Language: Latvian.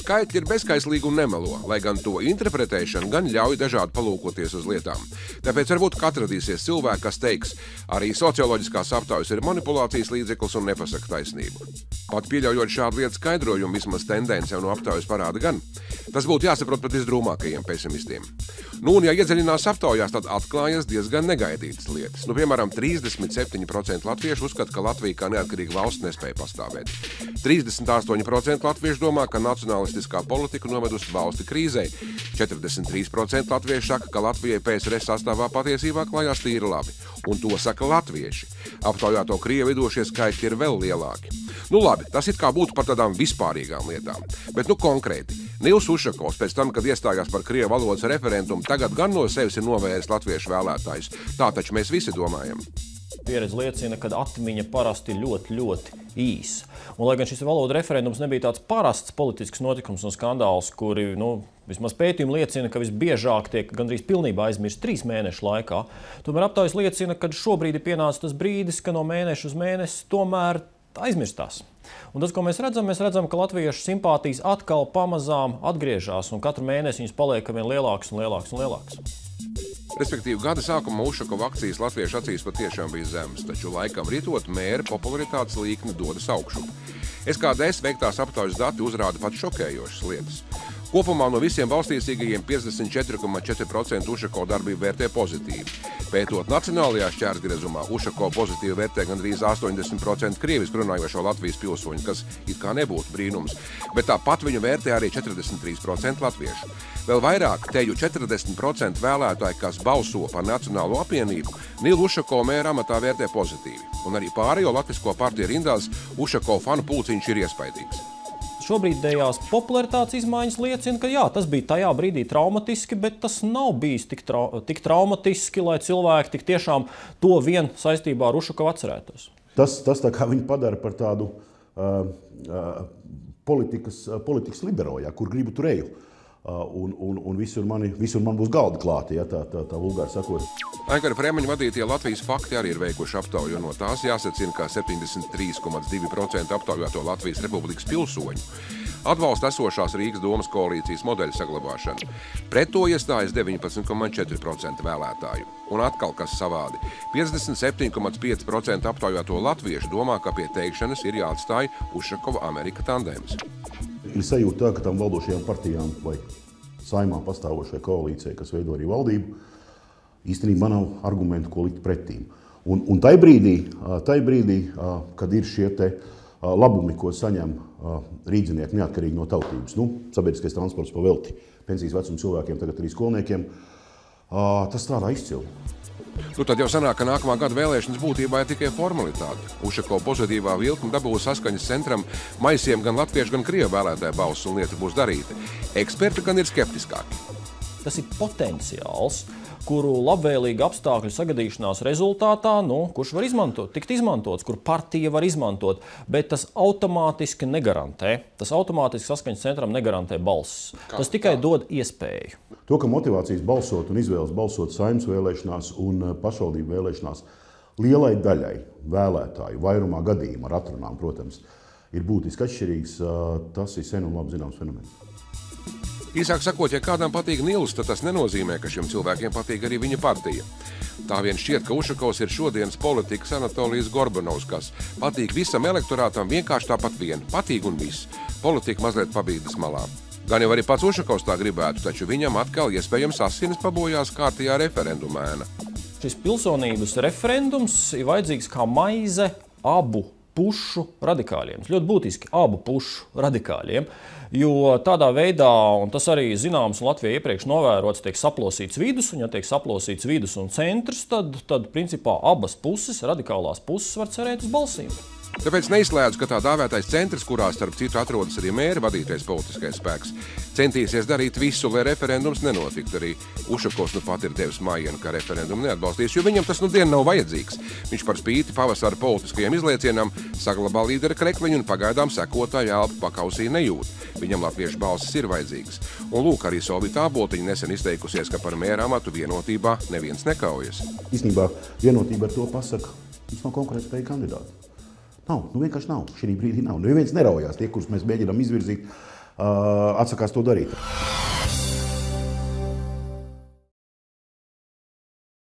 Skaitļi ir bezskaislīgi un nemelo, lai gan to interpretēšana gan ļauj dažādi palūkoties uz lietām. Tāpēc varbūt atradīsies cilvēki, kas teiks, arī socioloģiskās aptaujas ir manipulācijas līdzeklis un nepasaka taisnību. Pat pieļaujot šādu lietu skaidrojumu, vismaz tendence jau no aptaujas parāda gan. Tas būtu jāsaprot pat visdrūmākajiem pesimistiem. Nu, un ja iedziļinās aptaujās, tad atklājas diezgan negaidītas lietas. Nu, piemēram, 37% latviešu uzskata, ka Latvija kā neatkarīga valsts nespēja pastāvēt. 38% latviešu domā, ka nacionalistiskā politika novedusi valsti krīzei. 43% latviešu saka, ka Latvijai PSRS sastāvā patiesībā klājās tīri labi. Un to saka latvieši. Aptaujāto Krievu vidošie skaitļi ir vēl lielāki. Nu labi, tas it kā būtu par tādām vispārīgām lietām. Bet nu konkrēti, Nils Ušakovs pēc tam, kad iestājās par krievu valodas referendumu, tagad gan no sevis ir novēris latviešu vēlētājus. Tā taču mēs visi domājam. Pieredze liecina, ka atmiņa parasti ir ļoti īsa. Un, lai gan šis valodu referendums nebija tāds parasts politisks notikums un skandāls, kuri, vismaz pētījumi liecina, ka visbiežāk tiek gandrīz pilnībā aizmirst 3 mēnešu laikā, tomēr aptaujas liecina, ka šobrīd ir pienācis tas brīdis, ka no mēneša uz mēnesi tomēr aizmirstās. Un tas, ko mēs redzam, ka latviešu simpātijas atkal pamazām atgriežas, un katru mēnesi viņas paliek vien lielākas un lielākas un lielākas. Respektīvi, gada sākuma Ušakova akcijas latviešu acīs patiešām bija zemes, taču laikam ritot mēra popularitātes līkne dodas augšu. SKDS veiktās aptaujas dati uzrāda pat šokējošas lietas. Kopumā no visiem valstīsīgajiem 54,4% Ušakova darbību vērtē pozitīvi. Pētot nacionālajā šķērsgriezumā, Ušakova pozitīvi vērtē gandrīz 80% krieviski runājošo Latvijas pilsoņu, kas it kā nebūtu brīnums, bet tāpat viņu vērtē arī 43% latviešu. Vēl vairāk, teju 40% vēlētāji, kas balso par Nacionālo apvienību, Nilu Ušakova mēra amatā vērtē pozitīvi. Un arī pārējo latvisko partiju rindās Ušakova fanu pulciņš ir iespaidīgs. Šobrīdējās popularitātes izmaiņas liecina, ka jā, tas bija tajā brīdī traumatiski, bet tas nav bijis tik traumatiski, lai cilvēki tik tiešām to vien saistībā ar Ušakovu atcerētos. Tas tā kā viņi padara par tādu politikas libero, kur gribu tur eju. Un visur man būs galdi klāti, ja tā vulgāri sakot. Aikara Fremeņa vadītie Latvijas fakti arī ir veikuši aptauju, un no tās jāsacina, ka 73,2% aptaujāto Latvijas Republikas pilsoņu atbalsta esošās Rīgas domas koalīcijas modeļa saglabāšanu. Pret to iestājas 19,4% vēlētāju. Un atkal kas savādi. 57,5% aptaujāto latviešu domā, ka pie teikšanas ir jāatstāj Ušakova Amerika tandēms. Ir sajūta tā, ka tam valdošajām partijām vai saimā pastāvošajai koalīcijai, kas veido arī valdību, īstenībā nav argumentu, ko likt pretīm. Un tai brīdī, kad ir šie te labumi, ko saņem rīdzinieki neatkarīgi no tautības, sabiedriskais transports pa velti, pensijas vecuma cilvēkiem, tagad arī skolniekiem, tas strādā izcili. Tad jau sanāk, ka nākamā gada vēlēšanas būtībā ir tikai formalitāte. Ušakova pozitīvā vilkme dabūs saskaņas centram maisiem gan latviešu, gan krievu vēlētāju balsis, un lieta būs darīta. Eksperti gan ir skeptiskāki. Tas ir potenciāls, kuru labvēlīga apstākļu sagadīšanās rezultātā, kurš var tikt izmantots, kur partija var izmantot, bet tas automātiski negarantē. Tas automātiski saskaņas centram negarantē balsis. Tas tikai dod iespēju. To, ka motivācijas balsot un izvēles balsot saimnes vēlēšanās un pašvaldību vēlēšanās lielai daļai vēlētāju, vairumā gadījumu ar atrunām, protams, ir būtiski atšķirīgs, tas ir sen un labi zināms fenomens. Īsāk sakot, ja kādam patīk Nils, tad tas nenozīmē, ka šiem cilvēkiem patīk arī viņa partija. Tā vien šķiet, ka Ušakovs ir šodienas politikas Anatolijas Gorbanovs, kas patīk visam elektorātam vienkārši tāpat vien. Patīk un viss. Politika mazliet pabīdas malā. Gan jau arī pats Ušakovs tā gribētu, taču viņam atkal iespējams asinis pabojās kārtījā referendumēna. Šis pilsonības referendums ir vajadzīgs kā maize abu pušu radikāļiem. Ļoti būtiski abu pušu radikāļiem, jo tādā veidā, un tas arī zināms un Latvijā iepriekš novērots, tiek saplosīts vidus, un ja tiek saplosīts vidus un centrs, tad principā abas puses, radikālās puses var cerēt uz balsīm. Tāpēc neizslēdzu, ka tā dāvētais centrs, kurā starp citu atrodas arī mēra vadītais politiskais spēks, centīsies darīt visu, lai referendums nenotiktu. Arī Ušakovs pat ir devis mājienu, ka referendumu neatbalstīs, jo viņam tas nav vajadzīgs. Viņš par spīti pavasara politiskajiem izliecienam saglabā līdera krekliņu un pagaidām sekotāju elpu pakausī nejūt. Viņam latviešu balsis ir vajadzīgas. Un lūk, arī Solvita Āboltiņa nesen izteikusies, ka par mēra amatu vienotībā neviens nekaujas. Īstenībā vienotība ar to pasaka, mums nav konkurētspēja kandidāti. Nav, vienkārši nav. Šī brīdī nav. Neviens neraujās. Tie, kurus mēs mēģinām izvirzīt, atsakās to darīt.